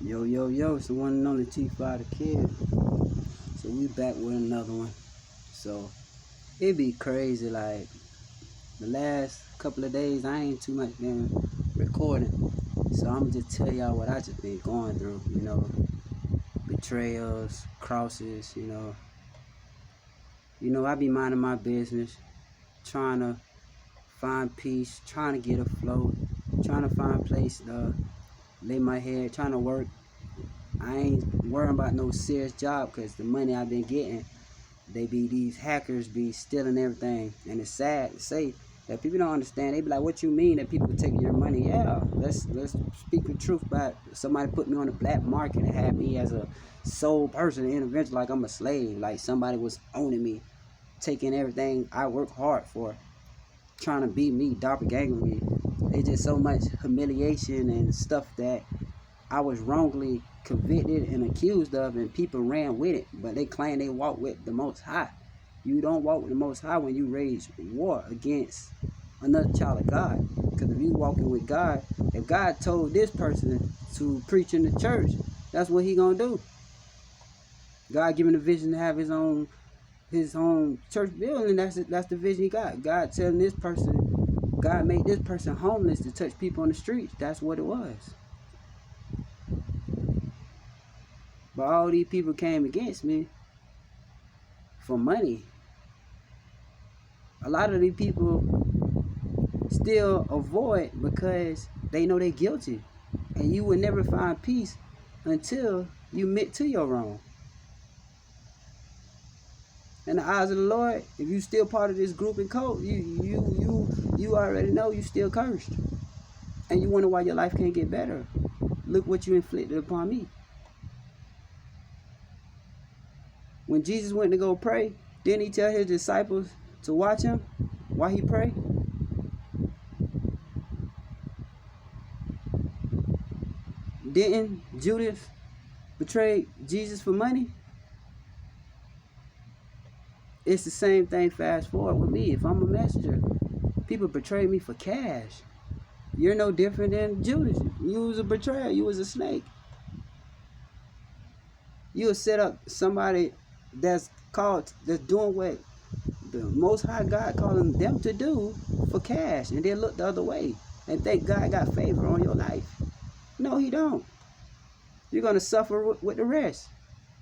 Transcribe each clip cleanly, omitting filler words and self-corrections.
Yo, yo, yo, it's the one and only T5 the Kid. So we back with another one. So it be crazy, like the last couple of days I ain't too much been recording. So I'm just tell y'all what I just been going through, betrayals, crosses, I be minding my business, trying to find peace, trying to get afloat, trying to find a place to lay my head, trying to work. I ain't worrying about no serious job because the money I've been getting, these hackers be stealing everything. And it's sad to say that people don't understand. They be like, what you mean that people taking your money? Yeah, let's speak the truth about somebody put me on the black market and had me as a sole person, individual, like I'm a slave, like somebody was owning me, taking everything I work hard for, trying to beat me, doppelganger me. It's just so much humiliation and stuff that I was wrongly convicted and accused of, and people ran with it, but they claim they walk with the Most High. You don't walk with the Most High when you rage war against another child of God. Because if you walking with God, if God told this person to preach in the church, that's what he gonna do. God giving the vision to have his own church building. That's the vision he got. God telling this person, God made this person homeless to touch people on the streets. That's what it was. But all these people came against me for money. A lot of these people still avoid because they know they're guilty. And you will never find peace until you admit to your wrong. In the eyes of the Lord, if you still part of this group and cult, you already know you still cursed. And you wonder why your life can't get better. Look what you inflicted upon me. When Jesus went to go pray, didn't he tell his disciples to watch him while he prayed? Didn't Judas betray Jesus for money? It's the same thing fast forward with me. If I'm a messenger, people betray me for cash. You're no different than Judas. You was a betrayer. You was a snake. You will set up somebody that's doing what the Most High God calling them to do for cash, and then look the other way and think God got favor on your life. No, he don't. You're going to suffer with the rest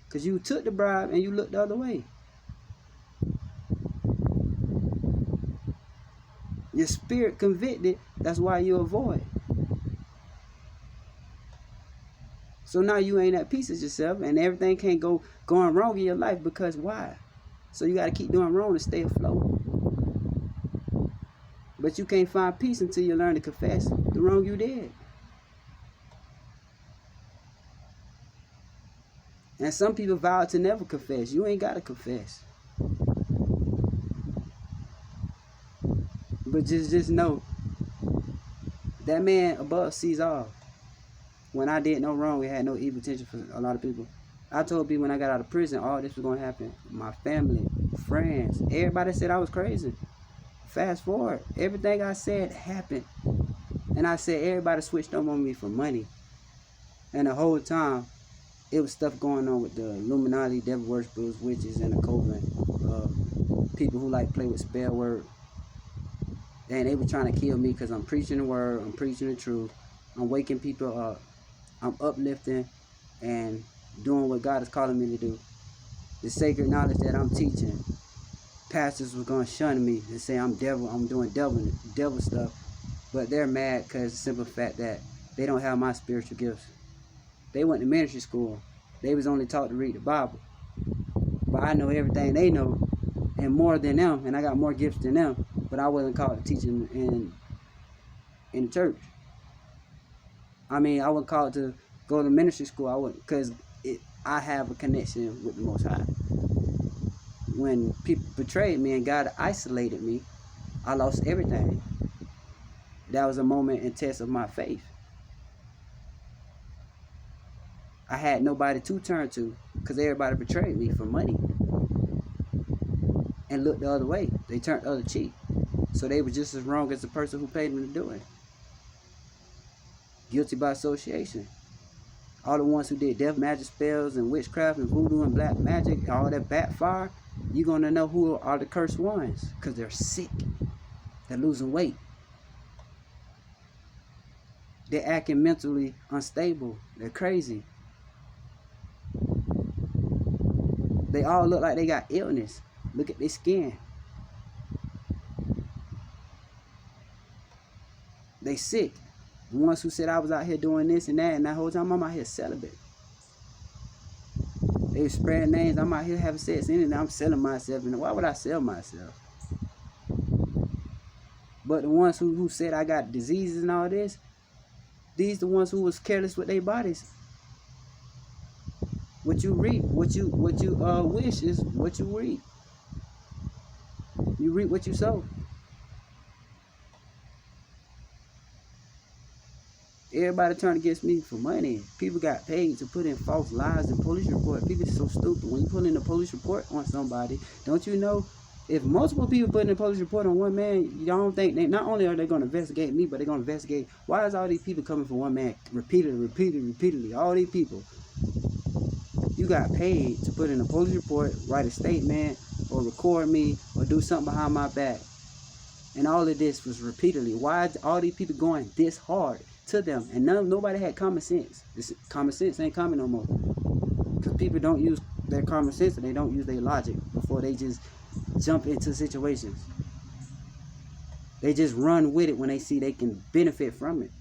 because you took the bribe and you looked the other way. Your spirit convicted, that's why you avoid. So now you ain't at peace with yourself, and everything can't going wrong in your life because why? So you got to keep doing wrong to stay afloat. But you can't find peace until you learn to confess the wrong you did. And some people vow to never confess. You ain't got to confess. But just know, that man above sees all. When I did no wrong, we had no evil intention for a lot of people. I told people when I got out of prison, all this was going to happen. My family, friends, everybody said I was crazy. Fast forward, everything I said happened. And I said everybody switched up on me for money. And the whole time, it was stuff going on with the Illuminati, devil worshippers, witches, and the coven. People who like play with spell word. And they were trying to kill me because I'm preaching the word, I'm preaching the truth, I'm waking people up, I'm uplifting and doing what God is calling me to do. The sacred knowledge that I'm teaching. Pastors were going to shun me and say I'm doing devil stuff. But they're mad because the simple fact that they don't have my spiritual gifts. They went to ministry school. They was only taught to read the Bible. But I know everything they know and more than them, and I got more gifts than them. But I wasn't called to teach in the church. I mean, I wasn't called to go to ministry school. I wouldn't, because I have a connection with the Most High. When people betrayed me and God isolated me, I lost everything. That was a moment and test of my faith. I had nobody to turn to because everybody betrayed me for money and looked the other way. They turned the other cheek. So they were just as wrong as the person who paid them to do it. Guilty by association. all the ones who did death magic spells and witchcraft and voodoo and black magic, all that backfire, you're going to know who are the cursed ones, because they're sick. They're losing weight. They're acting mentally unstable. They're crazy. They all look like they got illness. Look at their skin. They sick. The ones who said I was out here doing this and that whole time I'm out here celibate. They spreading names. I'm out here having sex and I'm selling myself. And why would I sell myself? But the ones who said I got diseases and all this, these the ones who was careless with their bodies. What you reap, what you wish is what you reap. You reap what you sow. Everybody turned against me for money. People got paid to put in false lies and police report. People are so stupid. When you put in a police report on somebody, don't you know, if multiple people put in a police report on one man, you don't think they, not only are they going to investigate me, but they're going to investigate, why is all these people coming for one man repeatedly, all these people. You got paid to put in a police report, write a statement, or record me, or do something behind my back. And all of this was repeatedly. Why is all these people going this hard to them? And nobody had common sense. Common sense ain't common no more. Because people don't use their common sense and they don't use their logic before they just jump into situations. They just run with it when they see they can benefit from it.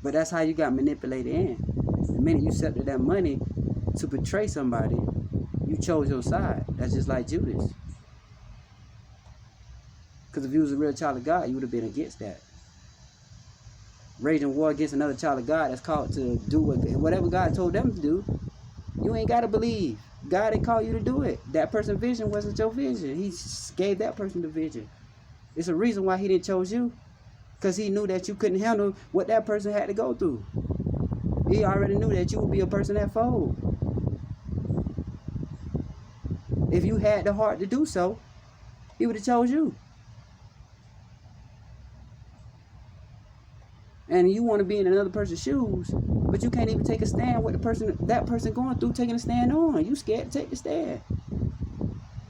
But that's how you got manipulated in. The minute you accepted that money to betray somebody, you chose your side. That's just like Judas. Because if you was a real child of God, you would have been against that. Raging war against another child of God that's called to do whatever God told them to do, you ain't got to believe. God didn't call you to do it. That person's vision wasn't your vision. He gave that person the vision. It's a reason why he didn't chose you. Because he knew that you couldn't handle what that person had to go through. He already knew that you would be a person that fold. If you had the heart to do so, he would have chose you. And you want to be in another person's shoes, but you can't even take a stand with that person going through taking a stand on. You scared to take the stand.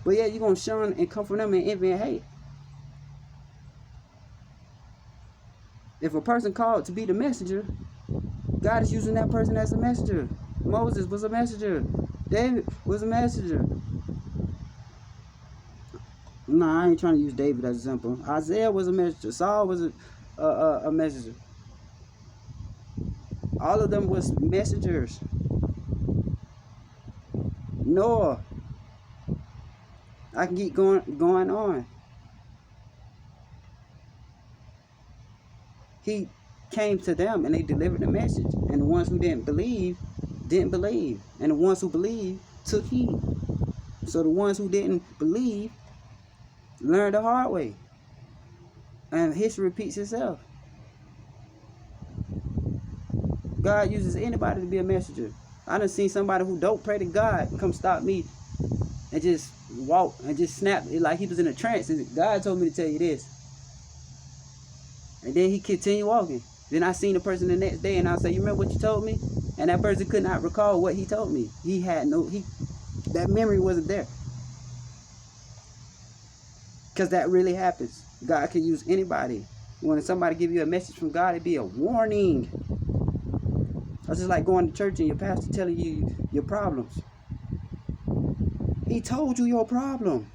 But yeah, you're going to shun and come from them and envy and hate. If a person called to be the messenger, God is using that person as a messenger. Moses was a messenger. David was a messenger. Nah, I ain't trying to use David as an example. Isaiah was a messenger. Saul was a messenger. All of them was messengers. Noah. I can keep going on. He came to them and they delivered the message. And the ones who didn't believe. And the ones who believed took heed. So the ones who didn't believe learned the hard way. And history repeats itself. God uses anybody to be a messenger. I done seen somebody who don't pray to God come stop me and just walk and just snap it like he was in a trance. And God told me to tell you this. And then he continued walking. Then I seen the person the next day and I say, you remember what you told me? And that person could not recall what he told me. That memory wasn't there. Because that really happens. God can use anybody. When somebody give you a message from God, it'd be a warning. It's just like going to church and your pastor telling you your problems. He told you your problem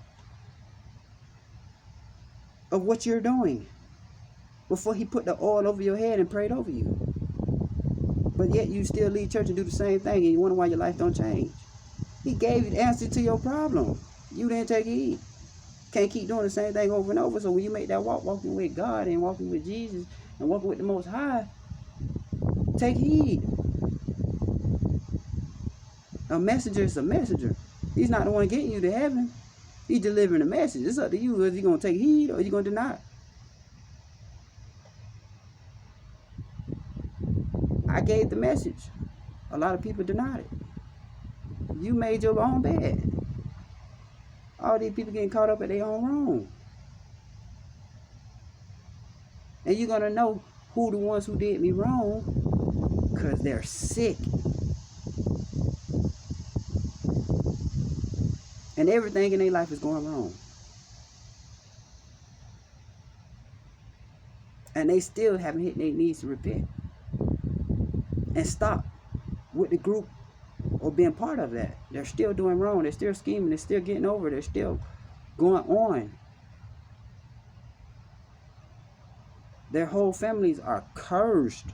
of what you're doing before he put the oil over your head and prayed over you. But yet you still leave church and do the same thing and you wonder why your life don't change. He gave you the answer to your problem. You didn't take heed. Can't keep doing the same thing over and over. So when you make that walking with God and walking with Jesus and walking with the Most High, take heed. A messenger is a messenger. He's not the one getting you to heaven. He's delivering a message. It's up to you. Is you going to take heed or are you going to deny it? I gave the message. A lot of people denied it. You made your own bed. All these people getting caught up at their own wrong. And you're going to know who the ones who did me wrong because they're sick. And everything in their life is going wrong. And they still haven't hit their knees to repent. And stop with the group or being part of that. They're still doing wrong. They're still scheming. They're still getting over. They're still going on. Their whole families are cursed.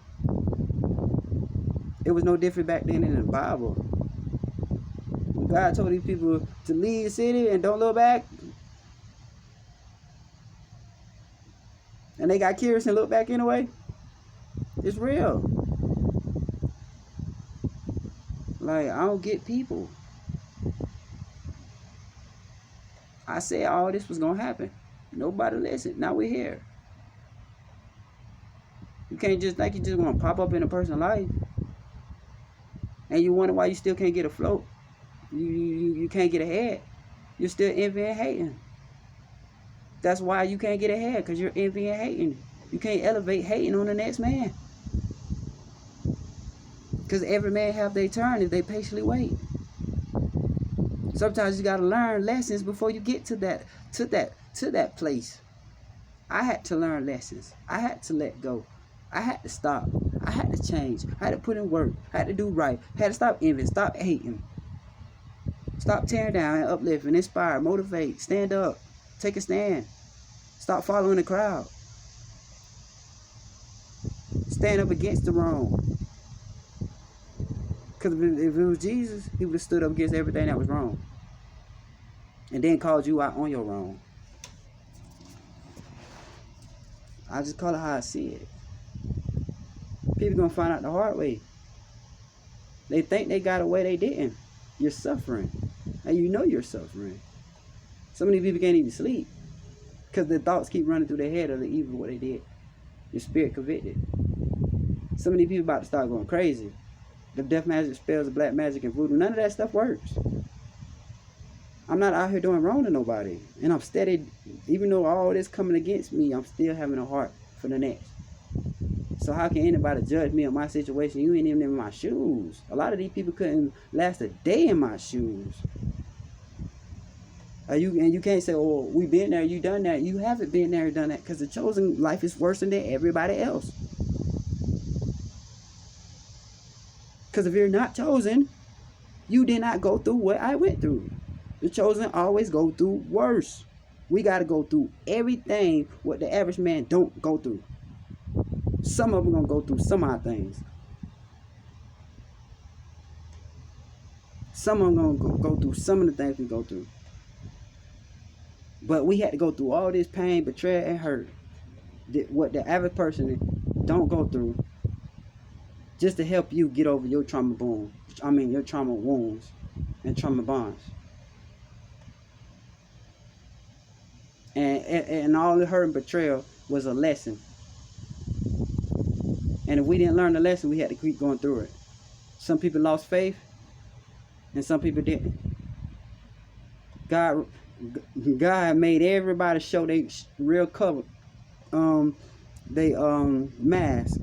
It was no different back then in the Bible. God told these people to leave the city and don't look back. And they got curious and looked back anyway. It's real. Like, I don't get people. I said all this was going to happen. Nobody listened. Now we're here. You can't just think you just want to pop up in a person's life. And you wonder why you still can't get afloat. You can't get ahead. You're still envying and hating. That's why you can't get ahead, because you're envying and hating. You can't elevate hating on the next man. Because every man have their turn if they patiently wait. Sometimes you gotta learn lessons before you get to that place. I had to learn lessons. I had to let go. I had to stop. I had to change. I had to put in work. I had to do right. I had to stop envying. Stop hating. Stop tearing down and uplifting, inspire, motivate, stand up, take a stand. Stop following the crowd. Stand up against the wrong. Because if it was Jesus, he would have stood up against everything that was wrong. And then called you out on your wrong. I just call it how I see it. People gonna find out the hard way. They think they got away, they didn't. You're suffering. And you know you're suffering. So many people can't even sleep. Because the thoughts keep running through their head of the evil of what they did. Your spirit convicted. So many people about to start going crazy. The death magic, spells, the black magic, and voodoo, none of that stuff works. I'm not out here doing wrong to nobody. And I'm steady, even though all this coming against me, I'm still having a heart for the next. So how can anybody judge me on my situation? You ain't even in my shoes. A lot of these people couldn't last a day in my shoes. And you can't say, oh, we been there, you done that. You haven't been there, done that, because the chosen life is worse than everybody else. Because if you're not chosen, you did not go through what I went through. The chosen always go through worse. We got to go through everything what the average man don't go through. Some of them going to go through some odd things. Some of them going to go through some of the things we go through. But we had to go through all this pain, betrayal, and hurt. What the average person don't go through. Just to help you get over your trauma your trauma wounds and trauma bonds. And all the hurt and betrayal was a lesson. And if we didn't learn the lesson, we had to keep going through it. Some people lost faith, and some people didn't. God made everybody show their real color, mask.